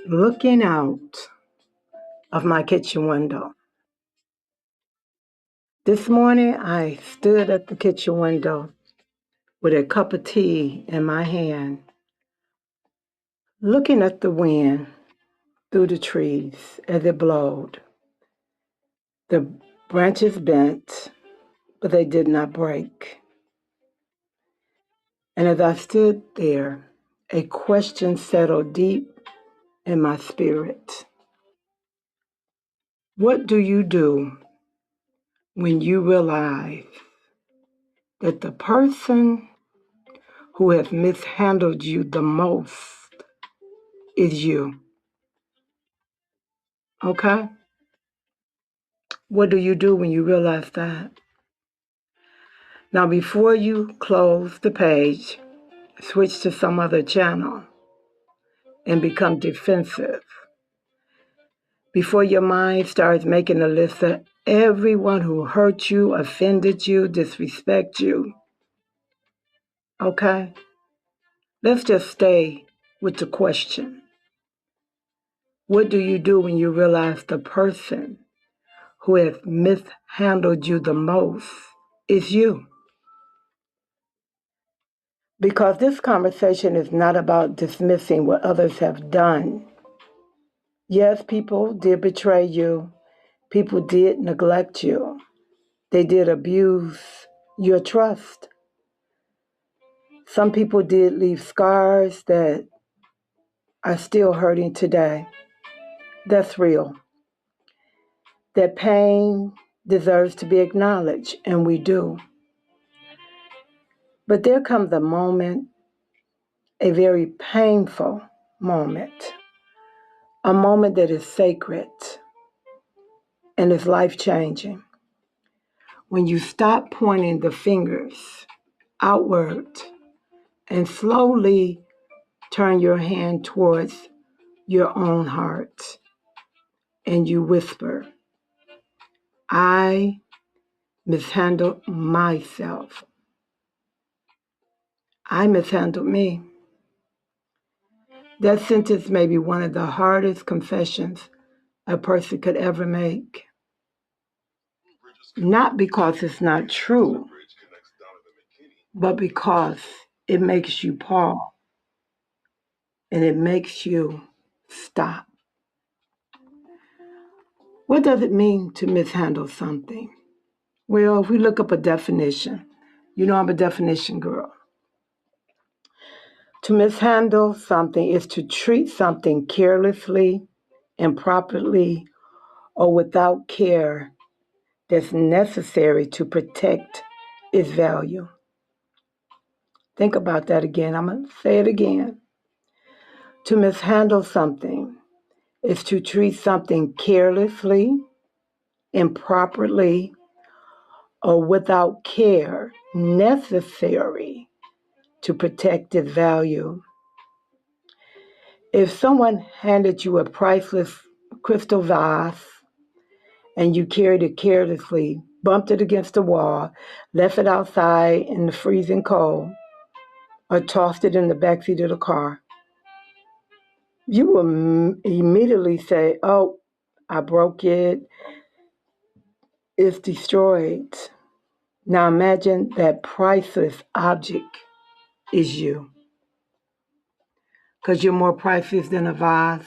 Looking out of my kitchen window. This morning, I stood at the kitchen window with a cup of tea in my hand, looking at the wind through the trees as it blowed. The branches bent, but they did not break. And as I stood there, a question settled deep in my spirit. What do you do when you realize that the person who has mishandled you the most is you? Okay? What do you do when you realize that? Now, before you close the page, switch to some other channel and become defensive. Before your mind starts making a list of everyone who hurt you, offended you, disrespect you. Okay? Let's just stay with the question. What do you do when you realize the person who has mishandled you the most is you? Because this conversation is not about dismissing what others have done. Yes, people did betray you. People did neglect you. They did abuse your trust. Some people did leave scars that are still hurting today. That's real. That pain deserves to be acknowledged, and we do. But there comes a moment, a very painful moment, a moment that is sacred and is life-changing. When you stop pointing the fingers outward and slowly turn your hand towards your own heart and you whisper, I mishandled myself. I mishandled me. That sentence may be one of the hardest confessions a person could ever make. Not because it's not true, but because it makes you pause and it makes you stop. What does it mean to mishandle something? Well, if we look up a definition, you know I'm a definition girl. To mishandle something is to treat something carelessly, improperly, or without care that's necessary to protect its value. Think about that again. I'm going to say it again. To mishandle something is to treat something carelessly, improperly, or without care necessary to protect its value. If someone handed you a priceless crystal vase and you carried it carelessly, bumped it against the wall, left it outside in the freezing cold, or tossed it in the backseat of the car, you will immediately say, oh, I broke it, it's destroyed. Now imagine that priceless object is you. Because you're more priceless than a vase.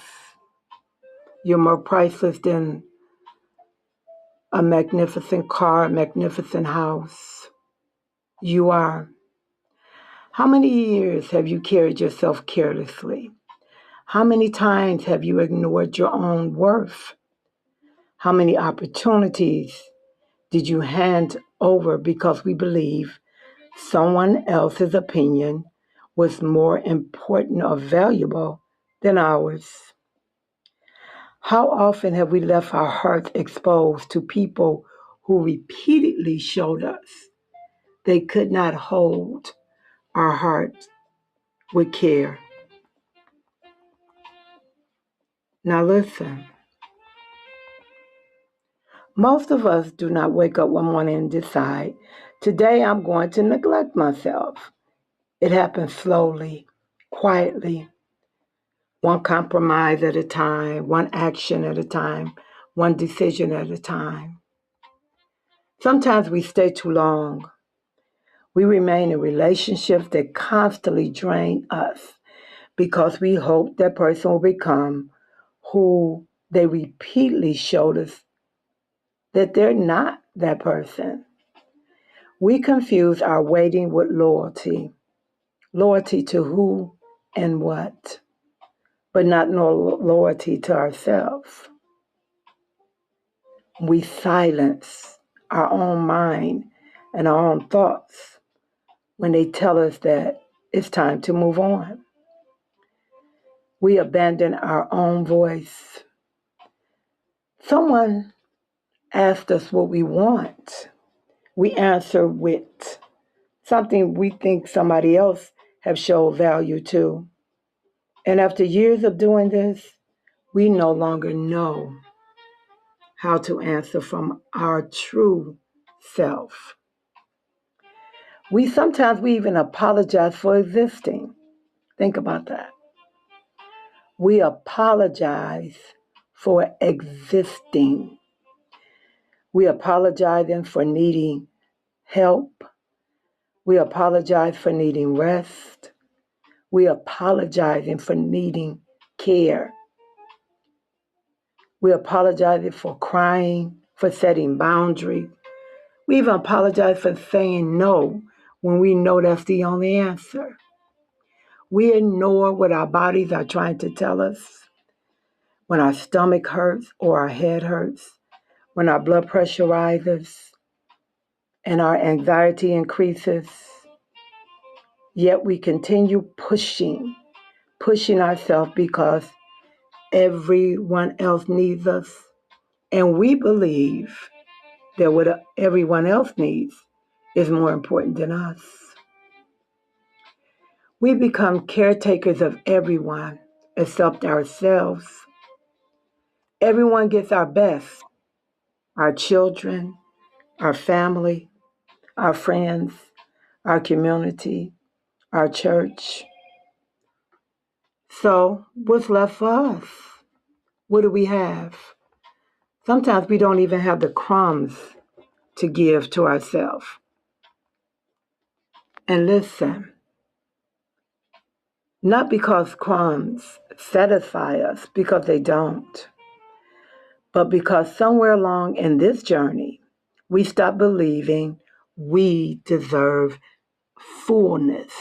You're more priceless than a magnificent car, a magnificent house. You are. How many years have you carried yourself carelessly? How many times have you ignored your own worth? How many opportunities did you hand over because we believe someone else's opinion was more important or valuable than ours? How often have we left our hearts exposed to people who repeatedly showed us they could not hold our hearts with care? Now listen, Most of us do not wake up one morning and decide, today I'm going to neglect myself. It happens slowly, quietly, one compromise at a time, one action at a time, one decision at a time. Sometimes we stay too long. We remain in relationships that constantly drain us because we hope that person will become who they repeatedly showed us that they're not that person. We confuse our waiting with loyalty. Loyalty to who and what, but not no loyalty to ourselves. We silence our own mind and our own thoughts when they tell us that it's time to move on. We abandon our own voice. Someone asked us what we want. We answer with something we think somebody else have showed value to. And after years of doing this, we no longer know how to answer from our true self. We even apologize for existing. Think about that. We apologize for existing. We apologizing for needing help. We apologize for needing rest. We apologizing for needing care. We apologizing for crying, for setting boundaries. We even apologize for saying no when we know that's the only answer. We ignore what our bodies are trying to tell us when our stomach hurts or our head hurts, when our blood pressure rises and our anxiety increases. Yet we continue pushing ourselves because everyone else needs us. And we believe that what everyone else needs is more important than us. We become caretakers of everyone except ourselves. Everyone gets our best, our children, our family, our friends, our community, our church. So, what's left for us? What do we have? Sometimes we don't even have the crumbs to give to ourselves. And listen, not because crumbs satisfy us, because they don't, but because somewhere along in this journey, we stop believing we deserve fullness,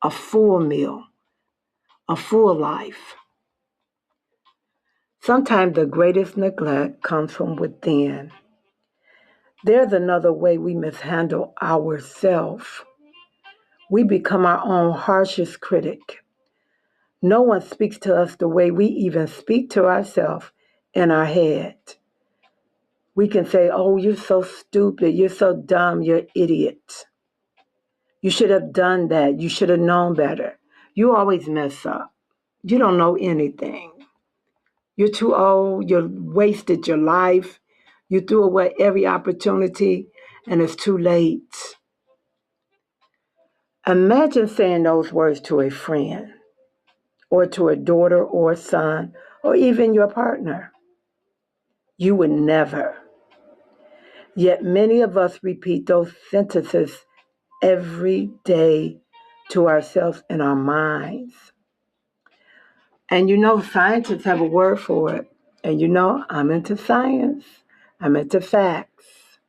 a full meal, a full life. Sometimes the greatest neglect comes from within. There's another way we mishandle ourselves. We become our own harshest critic. No one speaks to us the way we even speak to ourselves in our head. We can say, oh, you're so stupid, you're so dumb, you're an idiot. You should have done that. You should have known better. You always mess up. You don't know anything. You're too old. You wasted your life. You threw away every opportunity, and it's too late. Imagine saying those words to a friend, or to a daughter or a son, or even your partner. You would never. Yet many of us repeat those sentences every day to ourselves in our minds. And scientists have a word for it. And I'm into science. I'm into facts.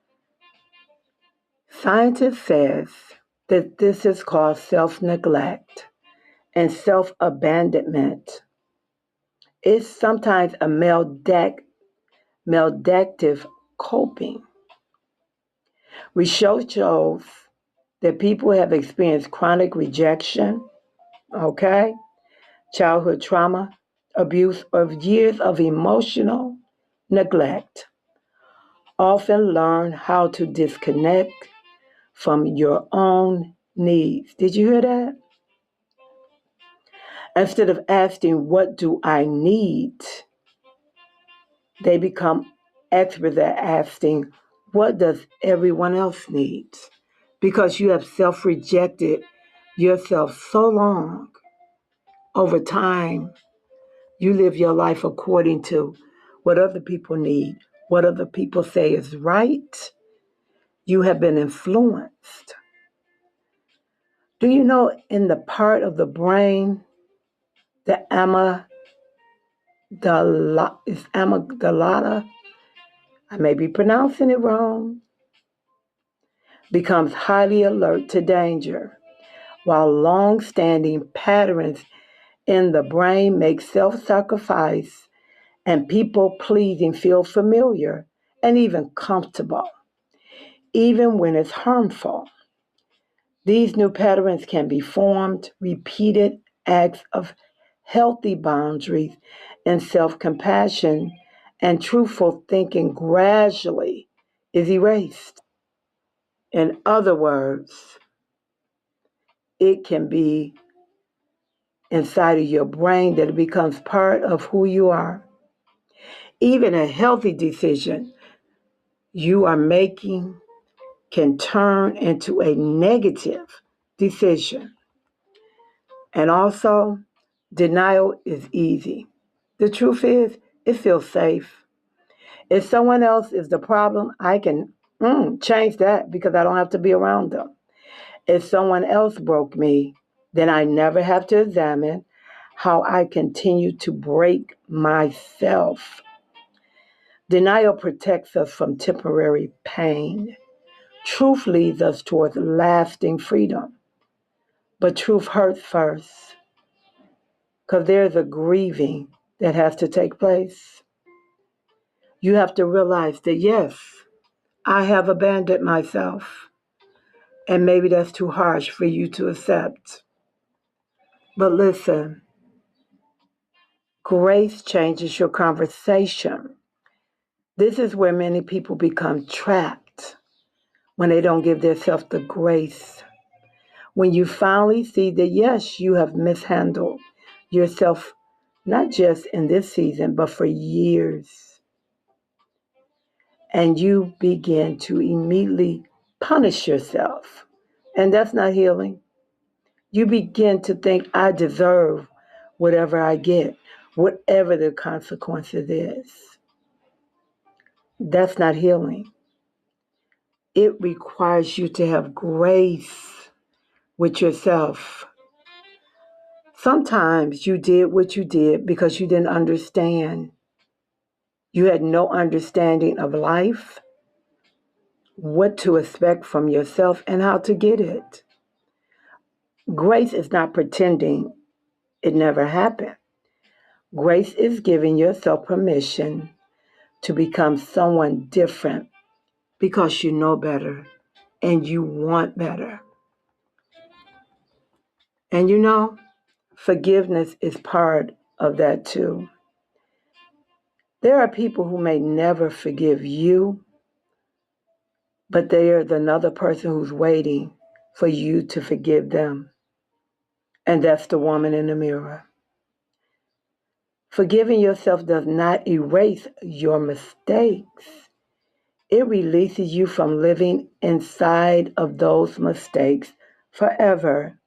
Scientists says that this is called self-neglect and self-abandonment. It's sometimes a maladaptive coping. Research shows that people have experienced chronic rejection, okay, childhood trauma, abuse, or years of emotional neglect. Often learn how to disconnect from your own needs. Did you hear that? Instead of asking, what do I need? They become Experts are asking, what does everyone else need? Because you have self-rejected yourself so long. Over time, you live your life according to what other people need, what other people say is right. You have been influenced. Do you know in the part of the brain, the amygdala, I may be pronouncing it wrong, becomes highly alert to danger, while long-standing patterns in the brain make self-sacrifice and people-pleasing feel familiar and even comfortable, even when it's harmful. These new patterns can be formed, repeated acts of healthy boundaries and self compassion and truthful thinking gradually is erased. In other words, it can be inside of your brain that it becomes part of who you are. Even a healthy decision you are making can turn into a negative decision. And also, denial is easy. The truth is, it feels safe. If someone else is the problem, I can change that because I don't have to be around them. If someone else broke me, then I never have to examine how I continue to break myself. Denial protects us from temporary pain. Truth leads us towards lasting freedom. But truth hurts first because there's a grieving that has to take place. You have to realize that, yes, I have abandoned myself. And maybe that's too harsh for you to accept. But listen, grace changes your conversation. This is where many people become trapped when they don't give themselves the grace. When you finally see that, yes, you have mishandled yourself, not just in this season, but for years, and you begin to immediately punish yourself. And that's not healing. You begin to think, I deserve whatever I get, whatever the consequences is. That's not healing. It requires you to have grace with yourself. Sometimes you did what you did because you didn't understand. You had no understanding of life, what to expect from yourself, and how to get it. Grace is not pretending it never happened. Grace is giving yourself permission to become someone different because you know better and you want better. And you know, forgiveness is part of that too. There are people who may never forgive you, but there's another person who's waiting for you to forgive them. And that's the woman in the mirror. Forgiving yourself does not erase your mistakes. It releases you from living inside of those mistakes forever,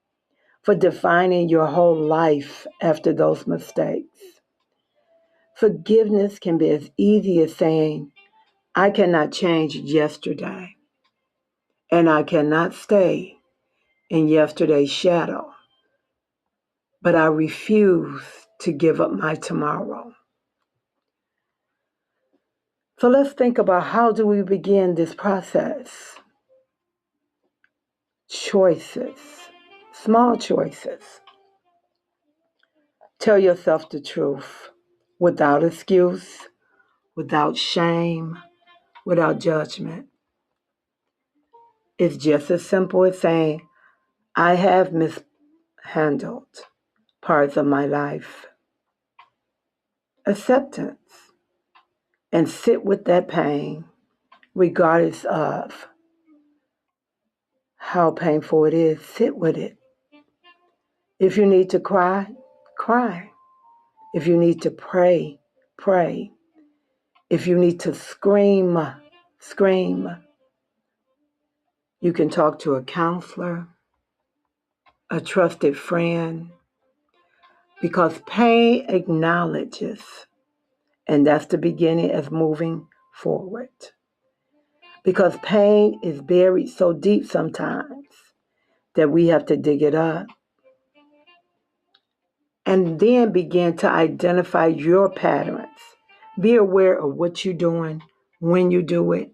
for defining your whole life after those mistakes. Forgiveness can be as easy as saying, I cannot change yesterday, and I cannot stay in yesterday's shadow, but I refuse to give up my tomorrow. So let's think about, how do we begin this process? Choices, small choices. Tell yourself the truth without excuse, without shame, without judgment. It's just as simple as saying, I have mishandled parts of my life. Acceptance, and sit with that pain regardless of how painful it is. Sit with it. If you need to cry, cry. If you need to pray, pray. If you need to scream, scream. You can talk to a counselor, a trusted friend, because pain acknowledges, and that's the beginning of moving forward. Because pain is buried so deep sometimes that we have to dig it up and then begin to identify your patterns. Be aware of what you're doing, when you do it,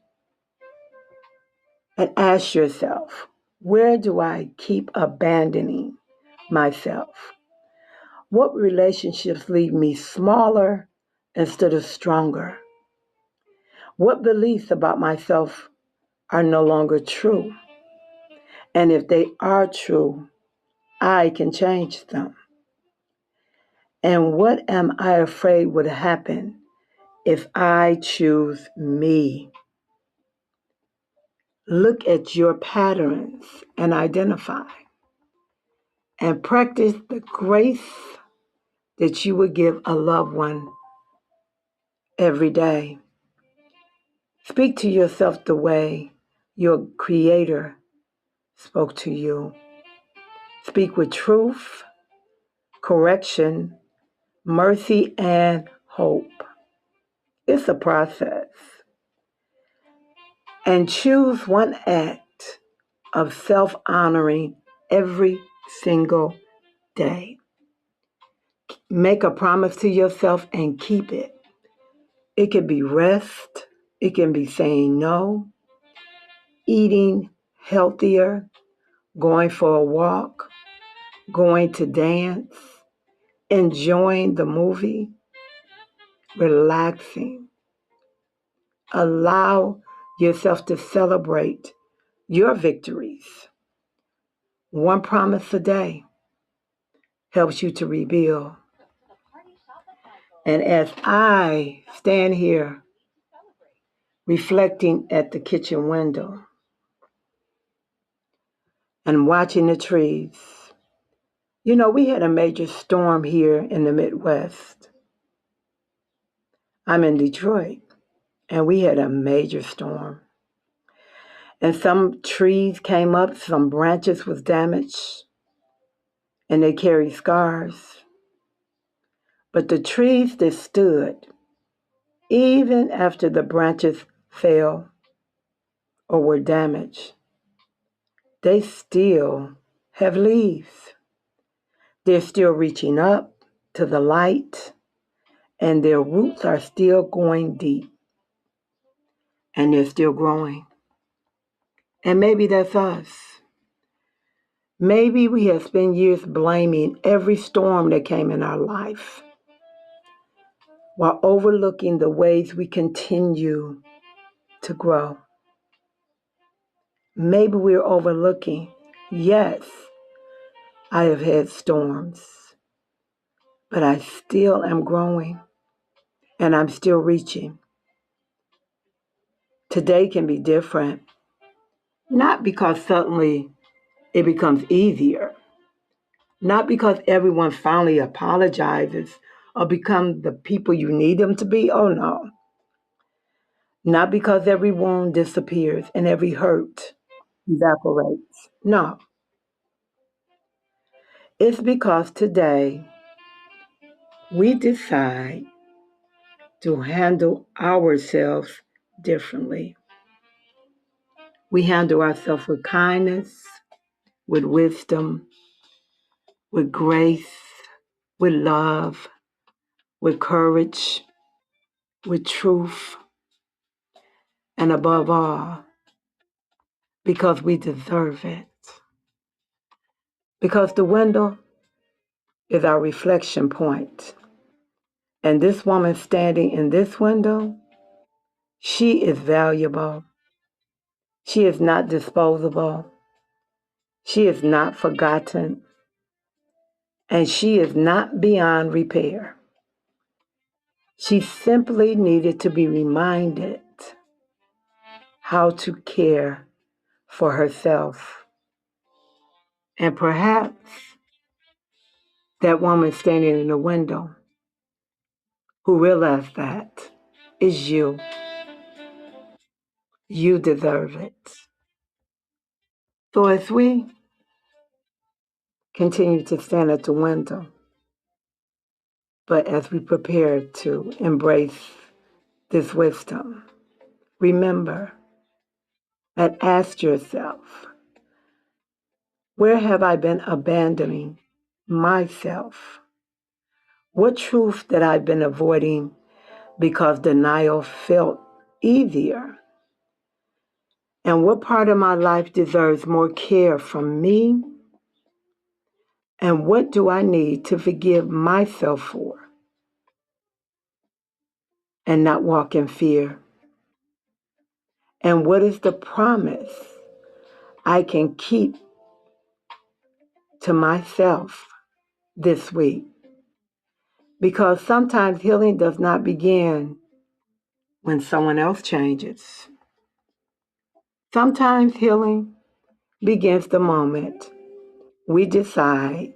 and ask yourself, where do I keep abandoning myself? What relationships leave me smaller instead of stronger? What beliefs about myself are no longer true? And if they are true, I can change them. And what am I afraid would happen if I choose me? Look at your patterns and identify. And practice the grace that you would give a loved one every day. Speak to yourself the way your Creator spoke to you. Speak with truth, correction, mercy, and hope. It's a process. And choose one act of self honoring every single day. Make a promise to yourself and keep it. It can be rest, it can be saying no, eating healthier, going for a walk, going to dance, enjoying the movie, relaxing. Allow yourself to celebrate your victories. One promise a day helps you to rebuild. And as I stand here reflecting at the kitchen window and watching the trees, we had a major storm here in the Midwest. I'm in Detroit, and we had a major storm. And some trees came up, some branches was damaged, and they carry scars. But the trees that stood, even after the branches fell or were damaged, they still have leaves. They're still reaching up to the light, and their roots are still going deep, and they're still growing. And maybe that's us. Maybe we have spent years blaming every storm that came in our life while overlooking the ways we continue to grow. Maybe we're overlooking, yes, I have had storms, but I still am growing and I'm still reaching. Today can be different, not because suddenly it becomes easier, not because everyone finally apologizes or become the people you need them to be. Oh no. Not because every wound disappears and every hurt evaporates. No. It's because today we decide to handle ourselves differently. We handle ourselves with kindness, with wisdom, with grace, with love, with courage, with truth, and above all, because we deserve it. Because the window is our reflection point. And this woman standing in this window, she is valuable. She is not disposable. She is not forgotten. And she is not beyond repair. She simply needed to be reminded how to care for herself. And perhaps that woman standing in the window who realized that is you. You deserve it. So as we continue to stand at the window, but as we prepare to embrace this wisdom, remember and ask yourself, where have I been abandoning myself? What truth that I've been avoiding because denial felt easier? And what part of my life deserves more care from me? And what do I need to forgive myself for and not walk in fear? And what is the promise I can keep to myself this week? Because sometimes healing does not begin when someone else changes. Sometimes healing begins the moment we decide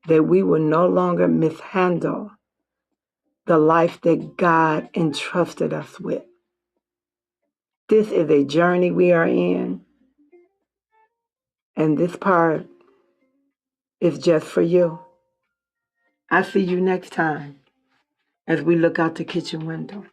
that we will no longer mishandle the life that God entrusted us with. This is a journey we are in, and this part is just for you. I see you next time as we look out the kitchen window.